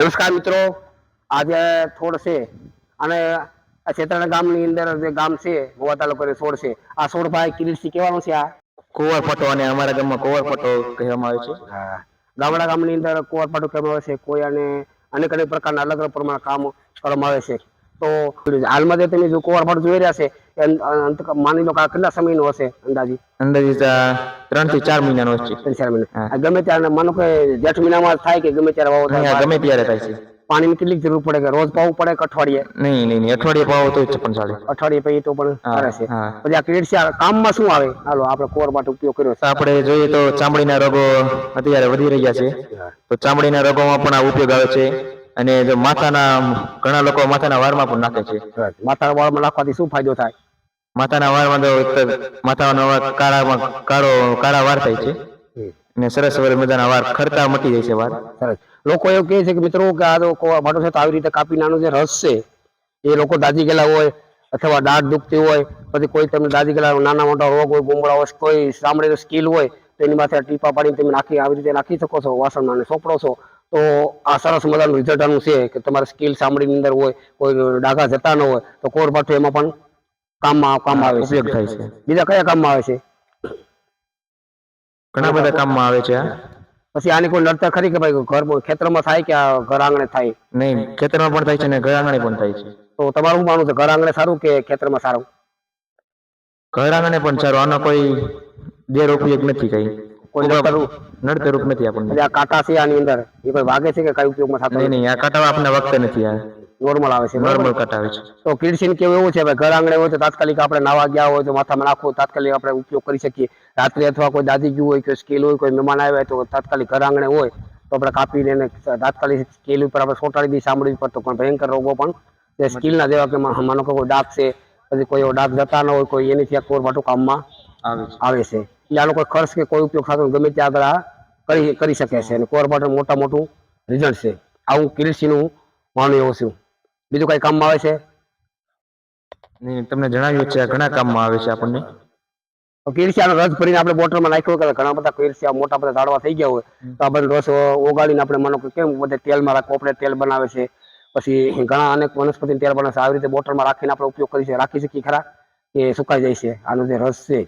નમસ્કાર મિત્રો, આજે છોડ છે અને આ છેતરાણા ગામની અંદર જે ગામ છે ગોવા તાલુકાનો છોડ છે. આ છોડ ભાઈ કિરીટસિંહ કહેવાનું છે. આ કુંવરપટો અને અમારા ગામમાં કુંવરપટો કહેવામાં આવે છે. ગામડા ગામની અંદર કુંવરપાટો કહેવામાં આવે છે. કોઈ અને અનેક અનેક પ્રકારના અલગ અલગ પ્રમાણે કામ કરવામાં આવે છે. તો હાલમાં જે તમે જો કુંવરપાટો જોઈ રહ્યા છે માની લો કે કેટલા સમયનો હશે અંદાજિત? અંદાજિત 3 થી 4 મહિનાનો છે. 3-4 મહિના. ગમે ત્યારે માનો કે જેઠ મહિનામાં થાય કે ગમે ત્યારે વાવો થાય? ગમે ત્યારે થાય છે. પાણીની કેટલી જરૂર પડે કે રોજ પાવું પડે કે અઠવાડિયે? નહીં, અઠવાડિયે પાવો તો પણ ચાલે. અઠવાડિયે પછી તો પણ કરે છે. પછી આ કિરીટસિંહ કામમાં શું આવે? હાલો આપણે કુંવરપાટો ઉપયોગ કર્યો છે. આપણે જોઈએ તો ચામડીના રોગો અત્યારે વધી રહ્યા છે, તો ચામડીના રોગોમાં પણ આ ઉપયોગ આવે છે. અને જો માથાના ઘણા લોકો માથાના વાળમાં પણ નાખે છે. માથાના વાળમાં નાખવાથી શું ફાયદો થાય? માથાના વાળમાં તો માથાનો કાળા વાળ થાય છે અને સરસ મજાના વાળ ખરતા મટી જાય છે વાળ. સરસ. લોકો એવું કહે છે કે મિત્રો કે આ તો કુંવરપાટો છે તો આવી રીતે કાપી નાનો જે રસ છે એ લોકો દાજી ગયેલા હોય અથવા દાઢ દુખતી હોય, પછી કોઈ તમને દાજી ગયેલા નાના મોટા રોગ હોય, ગુમડા હોય, કોઈ ચામડીનો સ્કીલ હોય તો એની માથે ટીપા પાડીને તમે આવી રીતે નાખી શકો છો, વાસણ અને સોપડો છો. તો આ સરસ મજાનું રિઝલ્ટ આનું છે કે તમારે સ્કીલ ચામડીની અંદર હોય, કોઈ ડાઘા જતા ન હોય તો કુંવરપાટો એમાં પણ કામ આવે, ઉપયોગ થાય છે. બીજા કયા કામમાં આવે છે? ઘણા બધા કામમાં આવે છે. પછી આની કોઈ નડતર ખરી કે ભાઈ ઘર ખેતરમાં થાય કે ઘર આંગણે થાય? નહીં, ખેતરમાં પણ થાય છે અને ઘર આંગણે પણ થાય છે. તો તમારું શું માનવું છે, ઘર આંગણે સારું કે ખેતરમાં સારું? ઘર આંગણે પણ સારું. આનો કોઈ ગેરઉપયોગ નથી, કોઈ નડતરૂપ નથી આપણને. આ કાંટા છે આની અંદર એ કોઈ વાગે છે કે કઈ ઉપયોગમાં થતા? નહીં, આ કાંટા આપણને વખતે નથી. આ નોર્મલ આવે છે. નોર્મલ કાંટા આવે છે. તો કિરીટસિંહ કેવું એવું છે ઘર આંગણે હોય તો તાત્કાલિક આપણે નાવા ગયા હોય તો માથામાં નાખવું, તાત્કાલિક આપણે ઉપયોગ કરી શકીએ. રાત્રે અથવા કોઈ દાદી ગયું હોય, કોઈ સ્કેલ હોય, કોઈ મહેમાન આવ્યા તો તાત્કાલિક ઘર આંગણે હોય તો આપણે કાપીને એને તાત્કાલિક સ્કેલ ઉપર આપણે સોટાડી દઈએ ચામડી ઉપર, તો પણ ભયંકર રોગો પણ જે સ્કીલના જેવા કે માનો કે કોઈ ડાઘ છે, પછી કોઈ એવો ડાઘ જતા ન હોય કોઈ, એની ત્યાં કુંવરપાટો કામમાં આવે છે. એટલે આનો કોઈ ખર્ચ કે કોઈ ઉપયોગ થતો ગમે ત્યાં આગળ કરી શકે છે અને કુંવરપાટો મોટું રિઝલ્ટ છે. આવું કિરીટસિંહનું માનવું એવું છું. બીજું કઈ કામમાં આવે છે? તમને જણાવ્યું છે ઘણા કામમાં આવે છે આપણને. કિરીટસિંહનો રસ ભરીને આપણે બોટલમાં નાખ્યો કે ઘણા બધા કિરીટસિંહ મોટા બધા ઝાડવા થઈ ગયા હોય તો આપણે રસ ઓગાળીને આપણે માનો કે કેમ બધે તેલમાં રાખો, આપણે તેલ બનાવે છે, પછી ઘણા અનેક વનસ્પતિ તેલ બનાવે છે. આવી રીતે બોટલમાં રાખીને આપણે ઉપયોગ રાખી શકીએ ખરા કે સુકાઈ જાય છે? આનો જે રસ છે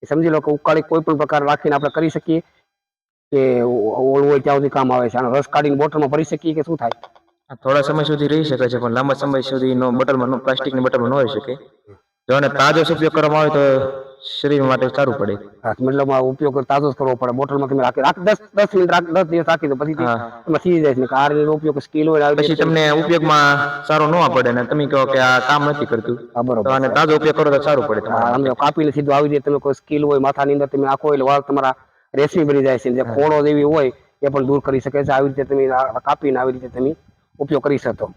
એ સમજી લો કે ઉકાળી કોઈ પણ પ્રકાર રાખીને આપણે કરી શકીએ કે ઓળવું હોય ત્યાં સુધી કામ આવે છે? આનો રસ કાઢીને બોટલમાં ભરી શકીએ કે શું થાય? થોડા સમય સુધી રહી શકે છે, પણ લાંબા સમય સુધી બોટલમાં પ્લાસ્ટિકની બોટલમાં ન હોઈ શકે. જો આને તાજો ઉપયોગ કરવામાં આવે તો શરીર માટે સારું પડે. મતલબ ઉપયોગ તાજો જ કરવો પડે. બોટલમાં તમે રાખી 10 મિનિટ 10 દિવસ રાખી દો પછી એમાં થઈ જાય છે. આ રીતે ઉપયોગ સ્કીલ હોય પછી તમને ઉપયોગમાં સારું ન પડે ને તમે કહો કે આ કામ નથી કરતું, તો આને તાજો ઉપયોગ કરો તો સારું પડે. કાપીને સીધું આવી રીતે તમે કોઈ સ્કીલ હોય માથાની અંદર તમે આખો એટલે વાળ તમારા રેશમી બની જાય છે, જે ખોડો જેવી હોય એ પણ દૂર કરી શકે છે. આવી રીતે તમે કાપીને આવી રીતે તમે ઉપયોગ કરી શકો,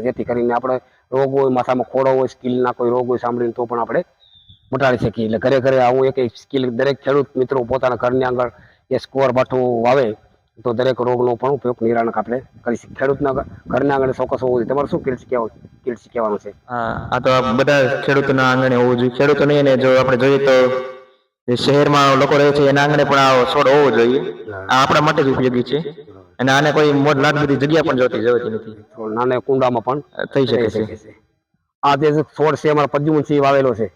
જેથી કરીને આપણે રોગ હોય, માથામાં ખોડો હોય, સ્કીલના કોઈ રોગ હોય ચામડીને તો પણ આપણે મટાડી શકીએ. એટલે ઘરે ઘરે આવું એક સ્કીલ દરેક ખેડૂત મિત્રો પોતાના ઘરની આગળ એ કુંવરપાઠું વાવે તો દરેક રોગનો પણ ઉપયોગ નિવારણ આપણે કરી શકીએ. ખેડૂતના ઘરના આંગણે ચોક્કસ હોવું જોઈએ. તમારે શું કિરીટસિંહ કહેવાનું છે? આ તો બધા ખેડૂતોના આંગણે હોવું જોઈએ. ખેડૂતો નહીં, અને જો આપણે જોઈએ તો જે શહેરમાં લોકો રહે છે એના આંગણે પણ આ છોડ હોવો જોઈએ. આ આપણા માટે જ ઉપયોગી છે અને આને કોઈ લાખ બધી જગ્યા પણ જોતી નથી. નાના કુંડામાં પણ થઈ શકે છે. આ જે છોડ છે અમારા પ્રદ્યુમનસિંહ વાવેલો છે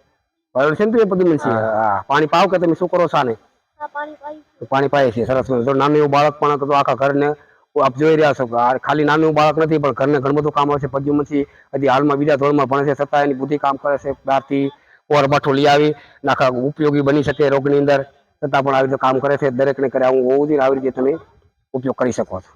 ને તું પ્રદ્યુમનસિંહ? પાણી પાવ કે તમે શું કરો છો આને? પાણી પાય છે. સરસ. નાનું એવું બાળક પણ તો આખા ઘરને આપ જોઈ રહ્યા છો. ખાલી નાનું બાળક નથી પણ ઘરને ઘણું બધું કામ આવે છે. પ્રદ્યુમનસિંહ હજી હાલમાં બીજા ધોરણમાં ભણે છે, છતાં એની બુદ્ધિ કામ કરે છે. બહારથી કુંવરપાઠું લઈ આવી આખા ઉપયોગી બની શકે રોગની અંદર, છતાં પણ આવી રીતે કામ કરે છે. દરેકને કરે આવું હોવું જોઈએ. આવી રીતે તમે ઉપયોગ કરી શકો છો.